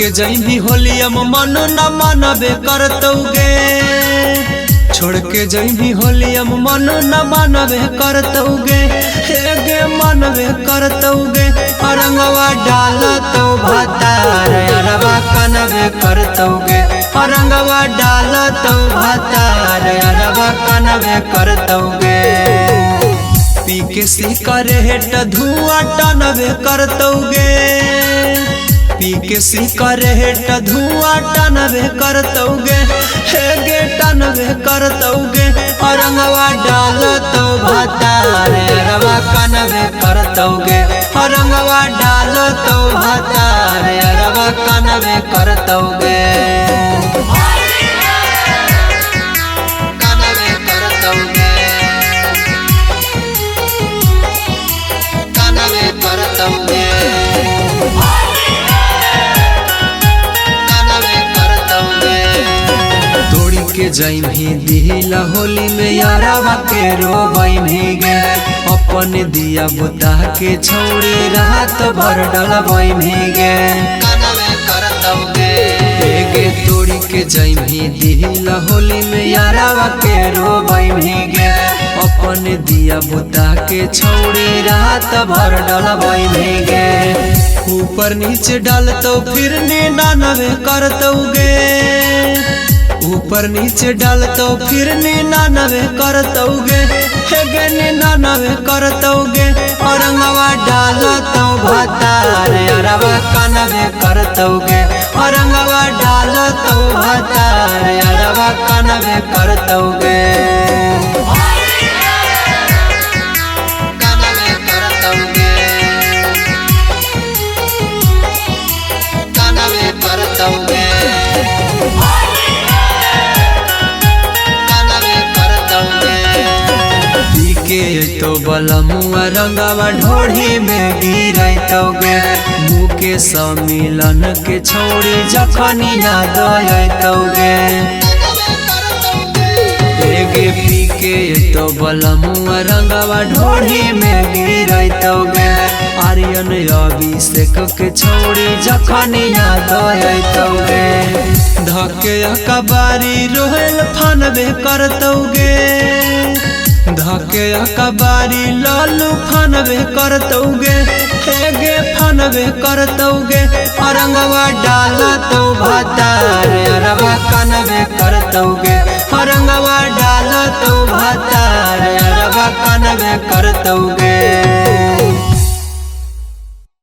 के जइबी होलियम मन न मानबे करतौगे। छोड़ के जइबी होलियम मन न मानबे करतौगे। हे गे मानबे करतौगे। रंगवा डालतौ भातार अरबा कनबे करतौगे। रंगवा डालतौ भातार अरबा कनबे करतौगे। पी के सिकरेट धुआं टनबे करतौगे। पी के सिकरेट धुआं टनबे करतौगे। हे गे टनबे करतौगे। रंगवा डालतौ भातार अरबा कनबे करतौगे। रंगवा डालतौ भातार अरबा कनबे करतौगे। तोड़ी के जइमी दिला होली में यारवा के रोबई गे। अपन दिया बुता के छौड़ी रात भर डलबई गे। गे तोड़ी के जइमी दिला होली में यारवा के रोबई गे। अपन दिया बुता के छौड़ी रात भर डलबई गे। ऊपर नीचे डालतौ फिर निन्यानवे करतौगे। ऊपर नीचे डालतौ फिर निन्यानवे करतौगे। हे गे निन्यानवे करतौगे। रंगवा डालतौ भातार अरबा कनबे करतौगे। रंगवा डालतौ भातार अरबा कनबे करतौगे। तो बलमुआ रंगवा ढोढ़ी में गिरतौगे। मुँह के सम्मिलन के छौड़ी जखन याद अतौगे। गे पी के तो बलमुआ रंगवा ढोढ़ी में गिरतौगे। आर्यन अभिषेक के छौड़ी जखन याद अतौगे। धके कबारी रोहल फानबे करतौगे। धके कबारी लालू फानबे करतौगे। हे गे फानबे करतौगे। रंगवा डालतौ भातार अरबा कनबे करतौगे। रंगवा डालतौ भातार अरबा कनबे करतौगे।